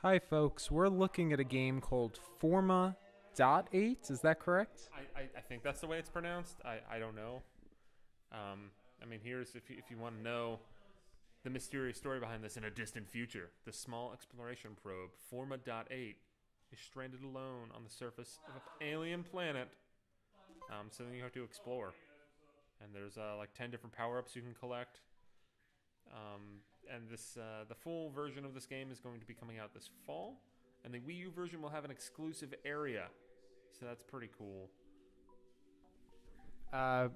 Hi, folks. We're looking at a game called Forma.8. Is that correct? I think that's the way it's pronounced. I don't know. I mean, here's if you want to know the mysterious story behind this in a distant future. The small exploration probe, Forma.8, is stranded alone on the surface of an alien planet. So then you have to explore. And there's like 10 different power ups you can collect. And the full version of this game is going to be coming out this fall. And the Wii U version will have an exclusive area. So that's pretty cool. Uh,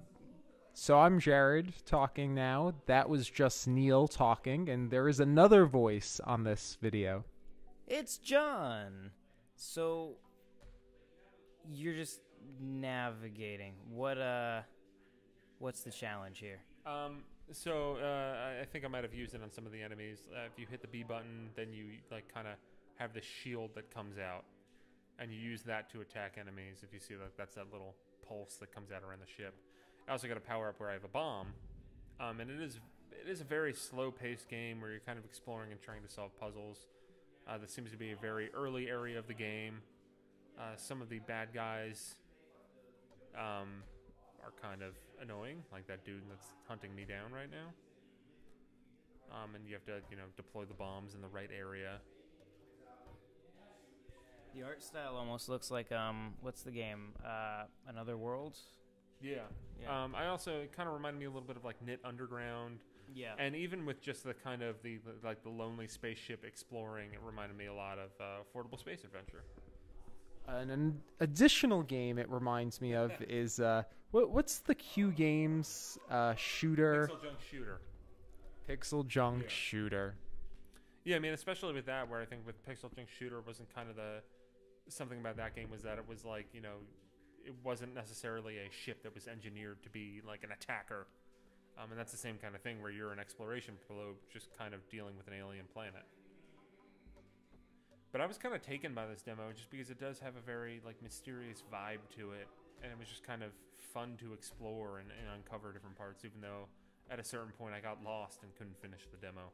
so I'm Jared talking now. That was just Neil talking, and there is another voice on this video. It's John. So you're just navigating. What's the challenge here? I think I might have used it on some of the enemies. If you hit the B button, then you like kind of have this shield that comes out, and you use that to attack enemies. If you see that's that little pulse that comes out around the ship. I also got a power up where I have a bomb, and it is a very slow paced game where you're kind of exploring and trying to solve puzzles. This seems to be a very early area of the game. Some of the bad guys are kind of annoying, like that dude that's hunting me down right now. And you have to, deploy the bombs in the right area. The art style almost looks like what's the game? Another World? Yeah. I also, it kind of reminded me a little bit of like Knit Underground. Yeah. And even with just the kind of the lonely spaceship exploring, it reminded me a lot of Affordable Space Adventure. An additional game it reminds me of is what's the Q Games shooter? Pixel Junk Shooter. Pixel Junk Shooter. Yeah, I mean, especially with that, where I think with Pixel Junk Shooter wasn't kind of something about that game was that it was like, it wasn't necessarily a ship that was engineered to be like an attacker. And that's the same kind of thing where you're an exploration probe just kind of dealing with an alien planet. But I was kind of taken by this demo just because it does have a very like mysterious vibe to it. And it was just kind of fun to explore and uncover different parts, even though at a certain point I got lost and couldn't finish the demo.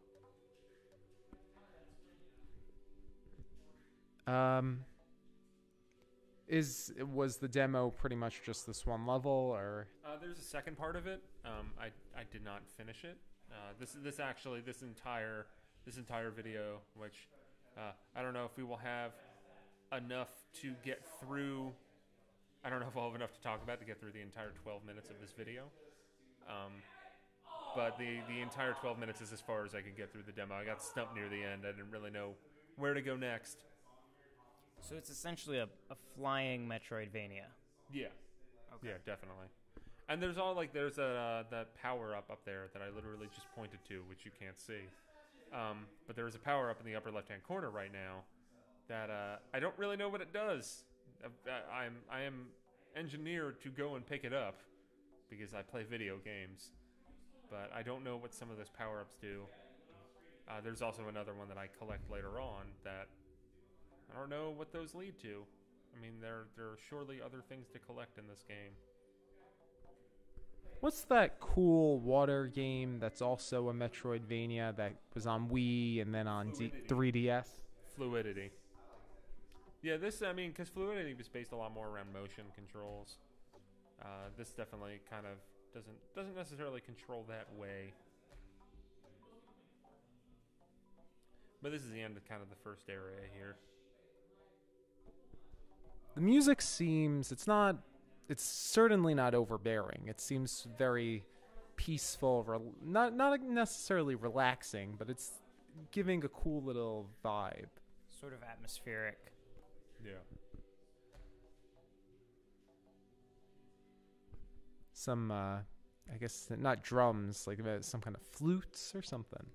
Was the demo pretty much just this one level, or? There's a second part of it. I did not finish it. This entire video, which I don't know if we will have enough to get through. I don't know if I'll have enough to talk about to get through the entire 12 minutes of this video. But the entire 12 minutes is as far as I could get through the demo. I got stumped near the end. I didn't really know where to go next. So it's essentially a flying Metroidvania. Yeah. Okay. Yeah, definitely. And there's that power up there that I literally just pointed to, which you can't see. But there is a power up in the upper left hand corner right now that I don't really know what it does. I am engineered to go and pick it up because I play video games, but I don't know what some of those power ups do. There's also another one that I collect later on that I don't know what those lead to. I mean, there are surely other things to collect in this game. What's that cool water game that's also a Metroidvania that was on Wii and then on 3DS? Fluidity. Yeah, because Fluidity was based a lot more around motion controls. This definitely kind of doesn't necessarily control that way. But this is the end of kind of the first area here. The music seems, it's certainly not overbearing. It seems very peaceful, not necessarily relaxing, but it's giving a cool little vibe. Sort of atmospheric. Yeah. Some, I guess, not drums, like some kind of flutes or something.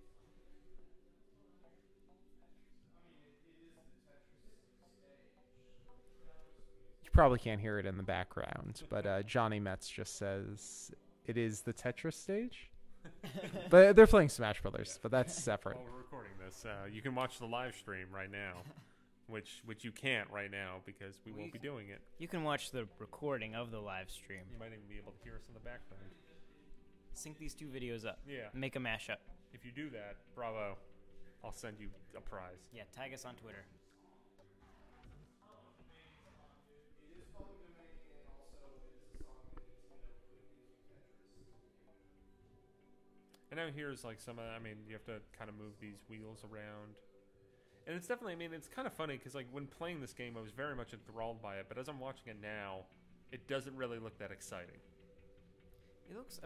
Probably can't hear it in the background, but Johnny Metz just says it is the Tetris stage. But they're playing Smash Brothers, but that's separate. While we're recording this, you can watch the live stream right now, which you can't right now because we won't be doing it. You can watch the recording of the live stream. You might even be able to hear us in the background. Sync these two videos up. Yeah. Make a mashup. If you do that, bravo. I'll send you a prize. Yeah, tag us on Twitter. And now here's like you have to kind of move these wheels around. And it's definitely, it's kind of funny because like when playing this game, I was very much enthralled by it. But as I'm watching it now, it doesn't really look that exciting. It looks,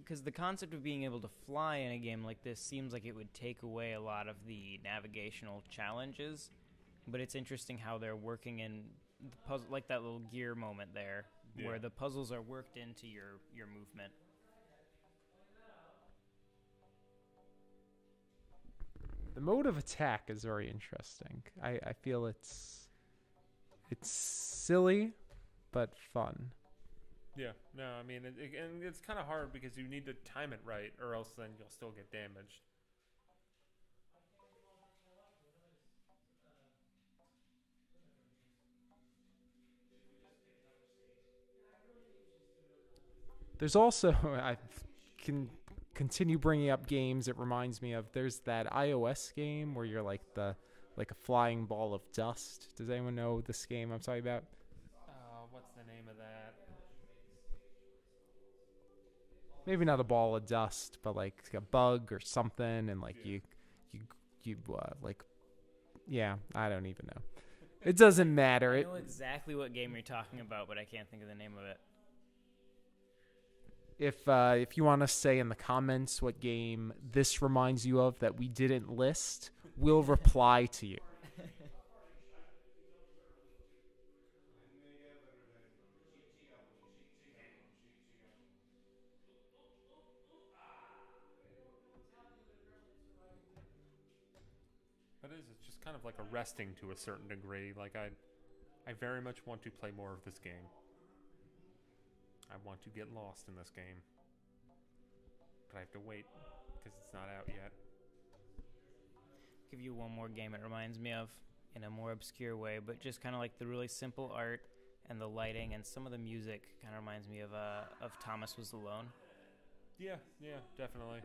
because the concept of being able to fly in a game like this seems like it would take away a lot of the navigational challenges. But it's interesting how they're working in the puzzle, like that little gear moment there, where the puzzles are worked into your movement. The mode of attack is very interesting. I feel it's silly, but fun. Yeah, no, and it's kind of hard because you need to time it right, or else then you'll still get damaged. There's also, I can continue bringing up games. It reminds me of, there's that iOS game where you're like a flying ball of dust. Does anyone know this game I'm talking about? What's the name of that? Maybe not a ball of dust, but like a bug or something, and like you I don't even know. It doesn't matter. I know exactly what game you're talking about, but I can't think of the name of it. If you want to say in the comments what game this reminds you of that we didn't list, we'll reply to you. But it's just kind of like arresting to a certain degree. Like I very much want to play more of this game. I want to get lost in this game. But I have to wait because it's not out yet. Give you one more game it reminds me of in a more obscure way, but just kind of like the really simple art and the lighting and some of the music kind of reminds me of Thomas Was Alone. Yeah, definitely.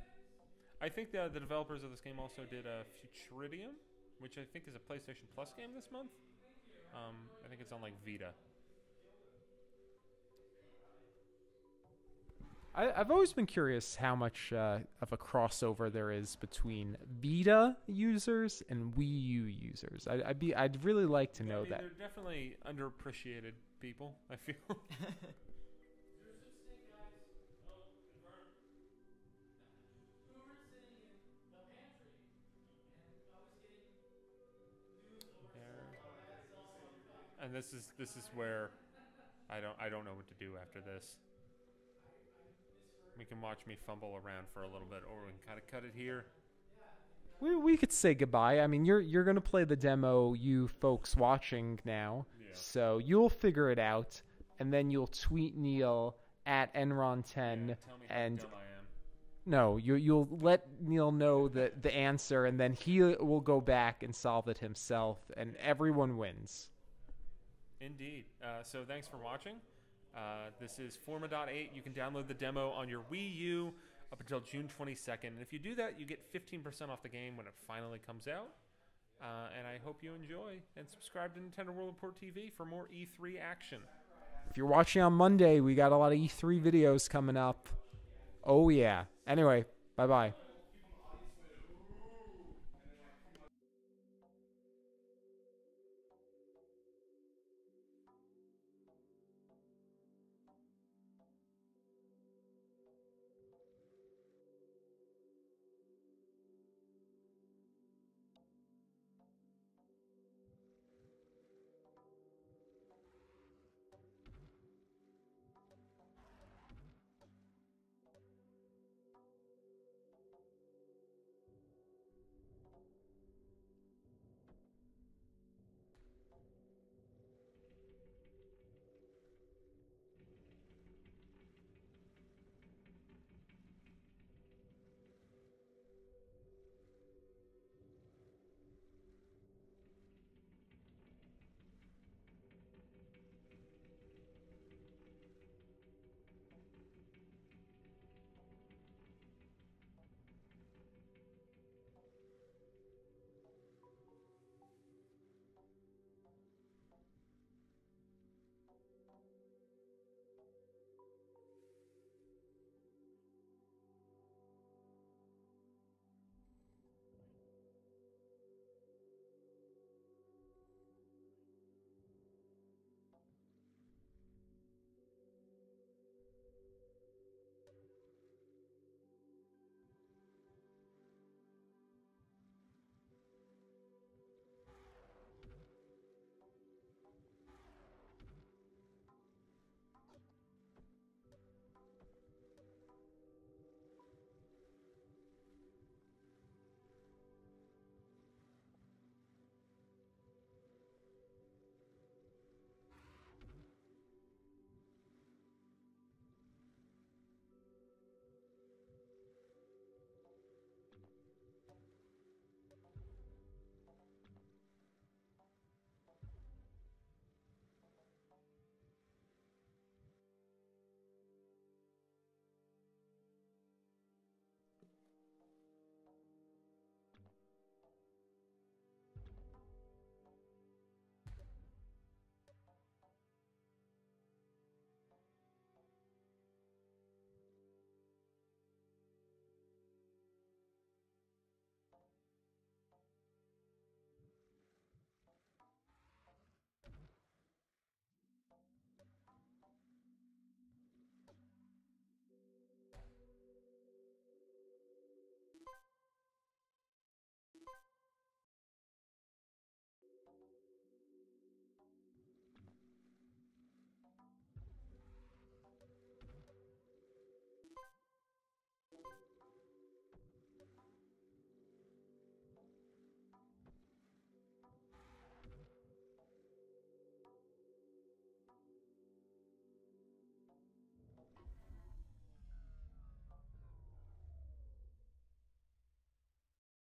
I think the developers of this game also did Futuridium, which I think is a PlayStation Plus game this month. I think it's on like Vita. I've always been curious how much of a crossover there is between Vita users and Wii U users. I'd really like to know that. They're definitely underappreciated people, I feel. And this is where I don't know what to do after this. We can watch me fumble around for a little bit, or we can kind of cut it here. We could say goodbye. I mean, you're gonna play the demo, you folks watching now, so you'll figure it out, and then you'll tweet Neil at Enron10, Tell me how dumb I am. No, you'll let Neil know the answer, and then he will go back and solve it himself, and everyone wins. Indeed. So thanks for watching. This is Forma.8. You can download the demo on your Wii U up until June 22nd. And if you do that, you get 15% off the game when it finally comes out. And I hope you enjoy. And subscribe to Nintendo World Report TV for more E3 action. If you're watching on Monday, we got a lot of E3 videos coming up. Oh, yeah. Anyway, bye-bye.